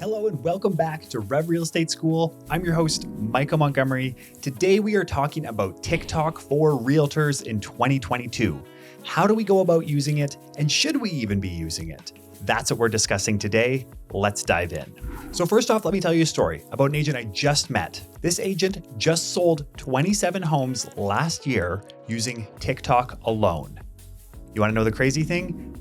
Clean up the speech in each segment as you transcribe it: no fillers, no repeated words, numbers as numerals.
Hello and welcome back to Rev Real Estate School. I'm your host, Michael Montgomery. Today we are talking about TikTok for realtors in 2022. How do we go about using it, and should we even be using it? That's what we're discussing today. Let's dive in. So first off, let me tell you a story about an agent I just met. This agent just sold 27 homes last year using TikTok alone. You want to know the crazy thing?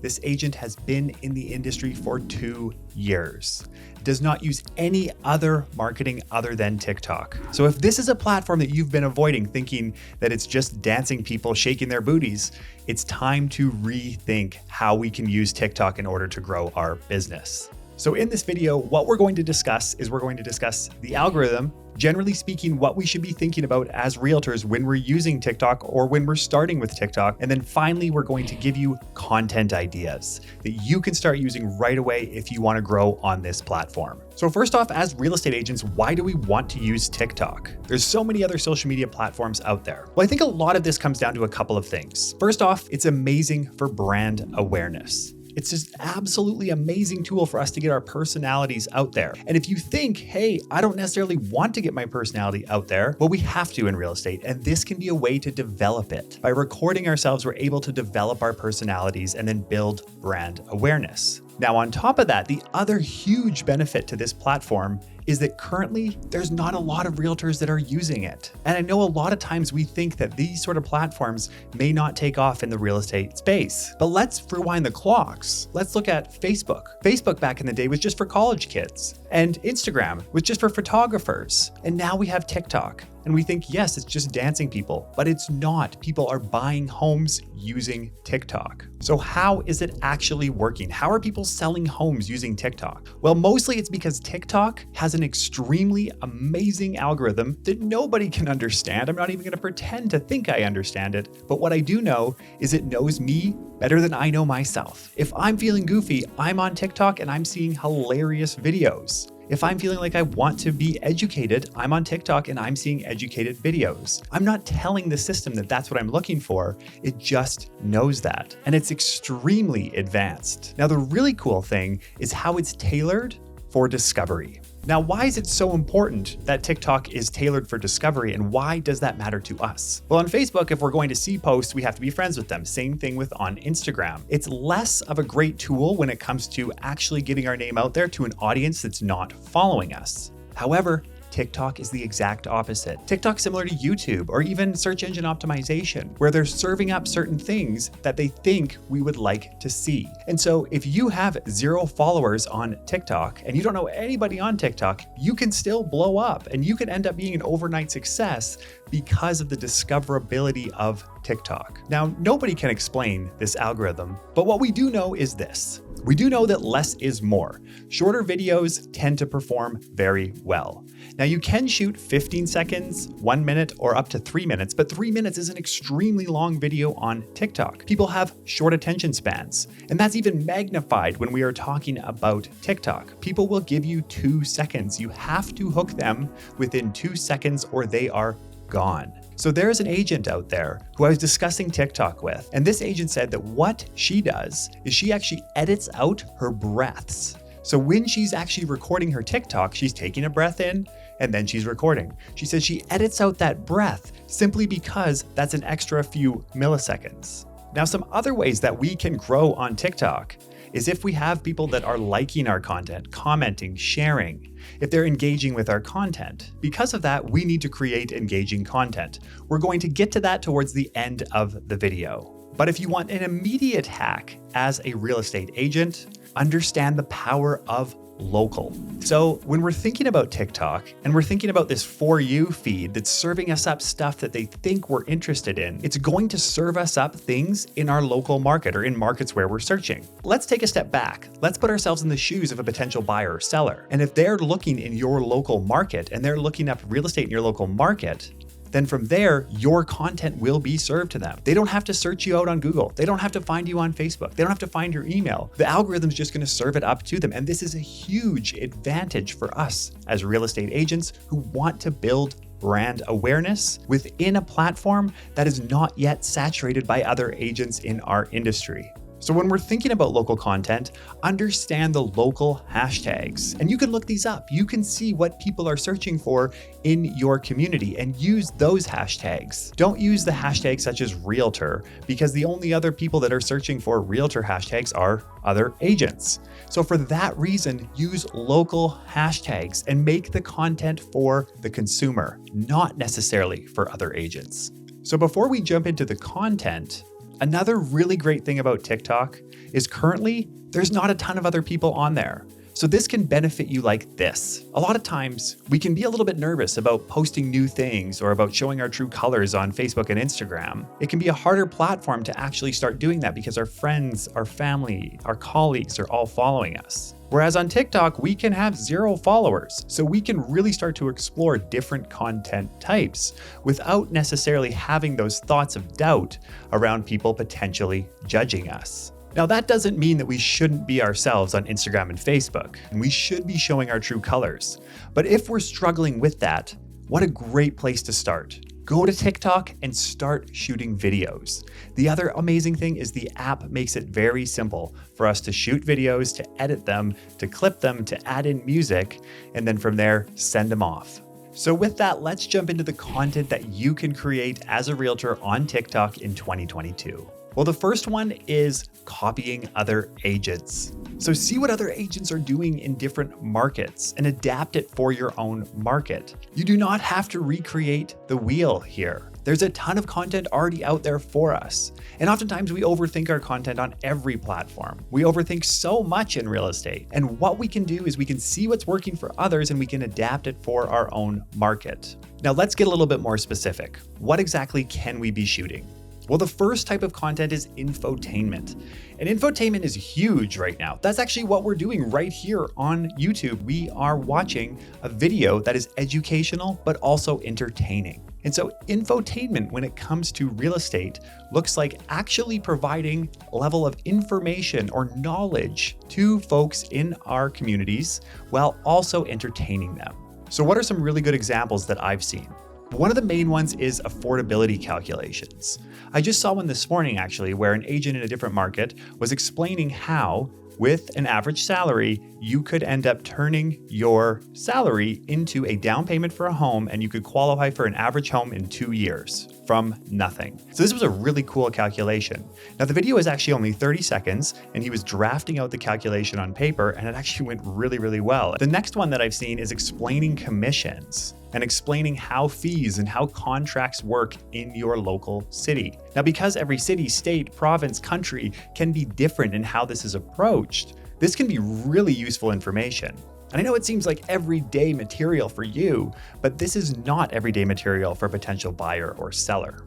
This agent has been in the industry for 2 years, does not use any other marketing other than TikTok. So if this is a platform that you've been avoiding, thinking that it's just dancing people shaking their booties, it's time to rethink how we can use TikTok in order to grow our business. So in this video, what we're going to discuss is the algorithm, generally speaking, what we should be thinking about as realtors when we're using TikTok or when we're starting with TikTok. And then finally, we're going to give you content ideas that you can start using right away if you want to grow on this platform. So first off, as real estate agents, why do we want to use TikTok? There's so many other social media platforms out there. Well, I think a lot of this comes down to a couple of things. First off, it's amazing for brand awareness. It's just absolutely amazing tool for us to get our personalities out there. And if you think, hey, I don't necessarily want to get my personality out there, well, we have to in real estate. And this can be a way to develop it. By recording ourselves, we're able to develop our personalities and then build brand awareness. Now, on top of that, the other huge benefit to this platform is that currently there's not a lot of realtors that are using it. And I know a lot of times we think that these sort of platforms may not take off in the real estate space, but let's rewind the clocks. Let's look at Facebook. Facebook back in the day was just for college kids, and Instagram was just for photographers. And now we have TikTok. And we think, yes, it's just dancing people, but it's not. People are buying homes using TikTok. So how is it actually working? How are people selling homes using TikTok? Well, mostly it's because TikTok has an extremely amazing algorithm that nobody can understand. I'm not even going to pretend to think I understand it. But what I do know is it knows me better than I know myself. If I'm feeling goofy, I'm on TikTok and I'm seeing hilarious videos. If I'm feeling like I want to be educated, I'm on TikTok and I'm seeing educated videos. I'm not telling the system that that's what I'm looking for. It just knows that. And it's extremely advanced. Now, the really cool thing is how it's tailored for discovery. Now, why is it so important that TikTok is tailored for discovery, and why does that matter to us? Well, on Facebook, if we're going to see posts, we have to be friends with them. Same thing with on Instagram. It's less of a great tool when it comes to actually getting our name out there to an audience that's not following us. However, TikTok is the exact opposite. TikTok's similar to YouTube or even search engine optimization, where they're serving up certain things that they think we would like to see. And so if you have 0 followers on TikTok and you don't know anybody on TikTok, you can still blow up and you can end up being an overnight success because of the discoverability of TikTok. Now, nobody can explain this algorithm, but what we do know is this. We do know that less is more. Shorter videos tend to perform very well. Now, you can shoot 15 seconds, 1 minute, or up to 3 minutes, but 3 minutes is an extremely long video on TikTok. People have short attention spans, and that's even magnified when we are talking about TikTok. People will give you 2 seconds. You have to hook them within 2 seconds or they are gone. So there's an agent out there who I was discussing TikTok with, and this agent said that what she does is she actually edits out her breaths. So when she's actually recording her TikTok, she's taking a breath in and then she's recording. She says she edits out that breath simply because that's an extra few milliseconds. Now, some other ways that we can grow on TikTok is if we have people that are liking our content, commenting, sharing, if they're engaging with our content. Because of that, we need to create engaging content. We're going to get to that towards the end of the video. But if you want an immediate hack as a real estate agent, understand the power of local. So when we're thinking about TikTok and we're thinking about this For You feed that's serving us up stuff that they think we're interested in, it's going to serve us up things in our local market or in markets where we're searching. Let's take a step back. Let's put ourselves in the shoes of a potential buyer or seller. And if they're looking in your local market and they're looking up real estate in your local market, then from there, your content will be served to them. They don't have to search you out on Google. They don't have to find you on Facebook. They don't have to find your email. The algorithm's just going to serve it up to them. And this is a huge advantage for us as real estate agents who want to build brand awareness within a platform that is not yet saturated by other agents in our industry. So when we're thinking about local content, understand the local hashtags. And you can look these up. You can see what people are searching for in your community and use those hashtags. Don't use the hashtags such as realtor, because the only other people that are searching for realtor hashtags are other agents. So for that reason, use local hashtags and make the content for the consumer, not necessarily for other agents. So before we jump into the content, another really great thing about TikTok is currently there's not a ton of other people on there. So this can benefit you like this. A lot of times we can be a little bit nervous about posting new things or about showing our true colors on Facebook and Instagram. It can be a harder platform to actually start doing that because our friends, our family, our colleagues are all following us. Whereas on TikTok, we can have 0 followers, so we can really start to explore different content types without necessarily having those thoughts of doubt around people potentially judging us. Now, that doesn't mean that we shouldn't be ourselves on Instagram and Facebook, and we should be showing our true colors. But if we're struggling with that, what a great place to start. Go to TikTok and start shooting videos. The other amazing thing is the app makes it very simple for us to shoot videos, to edit them, to clip them, to add in music, and then from there, send them off. So with that, let's jump into the content that you can create as a realtor on TikTok in 2022. Well, the first one is copying other agents. So see what other agents are doing in different markets and adapt it for your own market. You do not have to recreate the wheel here. There's a ton of content already out there for us. And oftentimes we overthink our content on every platform. We overthink so much in real estate. And what we can do is we can see what's working for others and we can adapt it for our own market. Now let's get a little bit more specific. What exactly can we be shooting? Well, the first type of content is infotainment. And infotainment is huge right now. That's actually what we're doing right here on YouTube. We are watching a video that is educational, but also entertaining. And so infotainment, when it comes to real estate, looks like actually providing a level of information or knowledge to folks in our communities while also entertaining them. So what are some really good examples that I've seen? One of the main ones is affordability calculations. I just saw one this morning actually, where an agent in a different market was explaining how with an average salary, you could end up turning your salary into a down payment for a home and you could qualify for an average home in 2 years from nothing. So this was a really cool calculation. Now the video is actually only 30 seconds and he was drafting out the calculation on paper and it actually went really, really well. The next one that I've seen is explaining commissions and explaining how fees and how contracts work in your local city. Now, because every city, state, province, country can be different in how this is approached, this can be really useful information. And I know it seems like everyday material for you, but this is not everyday material for a potential buyer or seller.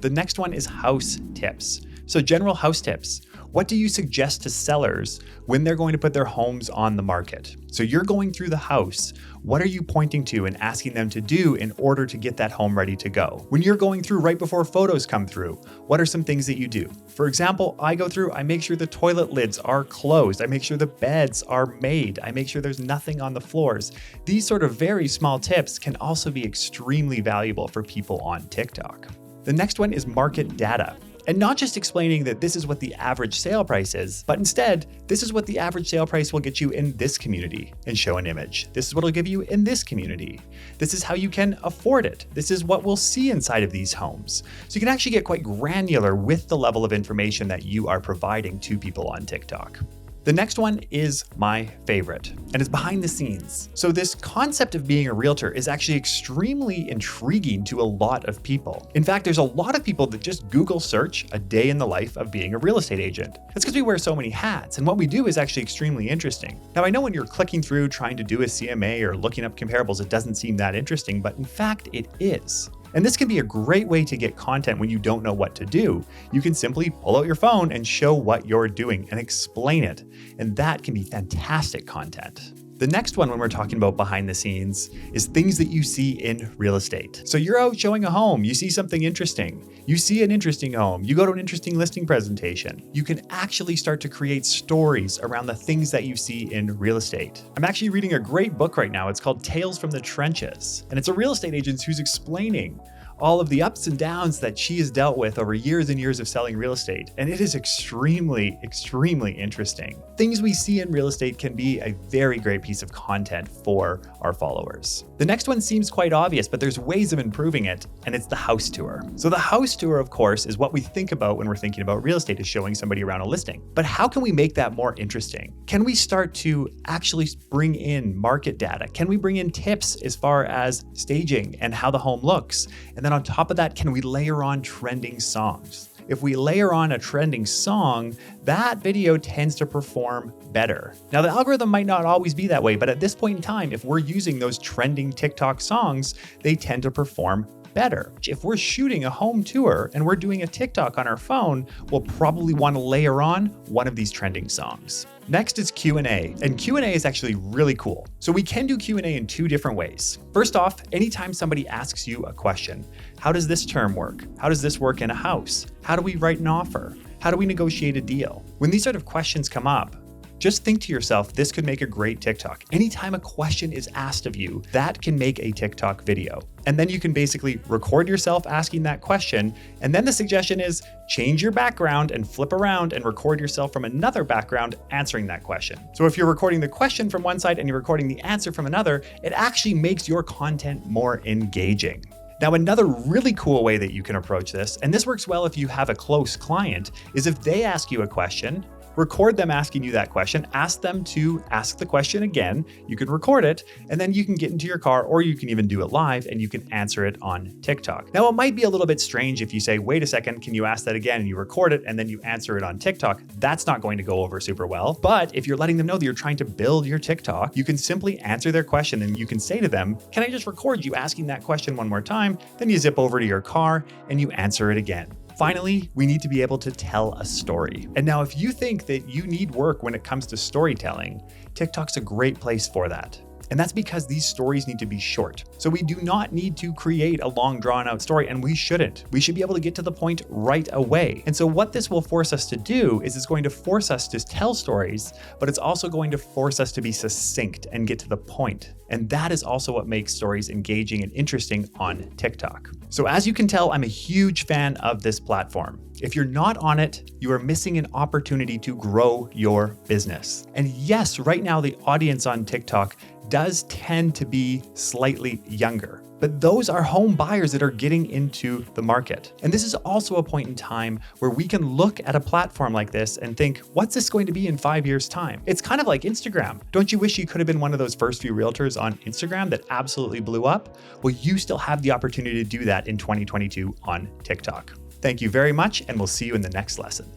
The next one is house tips. So general house tips. What do you suggest to sellers when they're going to put their homes on the market? So you're going through the house. What are you pointing to and asking them to do in order to get that home ready to go? When you're going through right before photos come through, what are some things that you do? For example, I go through, I make sure the toilet lids are closed. I make sure the beds are made. I make sure there's nothing on the floors. These sort of very small tips can also be extremely valuable for people on TikTok. The next one is market data. And not just explaining that this is what the average sale price is, but instead, this is what the average sale price will get you in this community and show an image. This is what it'll give you in this community. This is how you can afford it. This is what we'll see inside of these homes. So you can actually get quite granular with the level of information that you are providing to people on TikTok. The next one is my favorite, and it's behind the scenes. So this concept of being a realtor is actually extremely intriguing to a lot of people. In fact, there's a lot of people that just Google search a day in the life of being a real estate agent. That's because we wear so many hats, and what we do is actually extremely interesting. Now, I know when you're clicking through trying to do a CMA or looking up comparables, it doesn't seem that interesting, but in fact, it is. And this can be a great way to get content when you don't know what to do. You can simply pull out your phone and show what you're doing and explain it. And that can be fantastic content. The next one when we're talking about behind the scenes is things that you see in real estate. So you're out showing a home, you see something interesting, you see an interesting home, you go to an interesting listing presentation. You can actually start to create stories around the things that you see in real estate. I'm actually reading a great book right now. It's called Tales from the Trenches. And it's a real estate agent who's explaining all of the ups and downs that she has dealt with over years and years of selling real estate. And it is extremely, extremely interesting. Things we see in real estate can be a very great piece of content for our followers. The next one seems quite obvious, but there's ways of improving it, and it's the house tour. So the house tour, of course, is what we think about when we're thinking about real estate, is showing somebody around a listing. But how can we make that more interesting? Can we start to actually bring in market data? Can we bring in tips as far as staging and how the home looks? And then on top of that, can we layer on trending songs? If we layer on a trending song, that video tends to perform better. Now, the algorithm might not always be that way, but at this point in time, if we're using those trending TikTok songs, they tend to perform better. If we're shooting a home tour and we're doing a TikTok on our phone, we'll probably want to layer on one of these trending songs. Next is Q&A, and Q&A is actually really cool. So we can do Q&A in two different ways. First off, anytime somebody asks you a question, how does this term work? How does this work in a house? How do we write an offer? How do we negotiate a deal? When these sort of questions come up, just think to yourself, this could make a great TikTok. Anytime a question is asked of you, that can make a TikTok video. And then you can basically record yourself asking that question. And then the suggestion is change your background and flip around and record yourself from another background answering that question. So if you're recording the question from one side and you're recording the answer from another, it actually makes your content more engaging. Now, another really cool way that you can approach this, and this works well if you have a close client, is if they ask you a question, record them asking you that question, ask them to ask the question again, you can record it, and then you can get into your car, or you can even do it live and you can answer it on TikTok. Now, it might be a little bit strange if you say, wait a second, can you ask that again? And you record it and then you answer it on TikTok. That's not going to go over super well. But if you're letting them know that you're trying to build your TikTok, you can simply answer their question and you can say to them, can I just record you asking that question one more time? Then you zip over to your car and you answer it again. Finally, we need to be able to tell a story. And now, if you think that you need work when it comes to storytelling, TikTok's a great place for that. And that's because these stories need to be short. So we do not need to create a long drawn out story, and we shouldn't. We should be able to get to the point right away. And so what this will force us to do is it's going to force us to tell stories, but it's also going to force us to be succinct and get to the point. And that is also what makes stories engaging and interesting on TikTok. So as you can tell, I'm a huge fan of this platform. If you're not on it, you are missing an opportunity to grow your business. And yes, right now the audience on TikTok does tend to be slightly younger, but those are home buyers that are getting into the market. And this is also a point in time where we can look at a platform like this and think, what's this going to be in 5 years' time? It's kind of like Instagram. Don't you wish you could have been one of those first few realtors on Instagram that absolutely blew up? Well, you still have the opportunity to do that in 2022 on TikTok. Thank you very much, and we'll see you in the next lesson.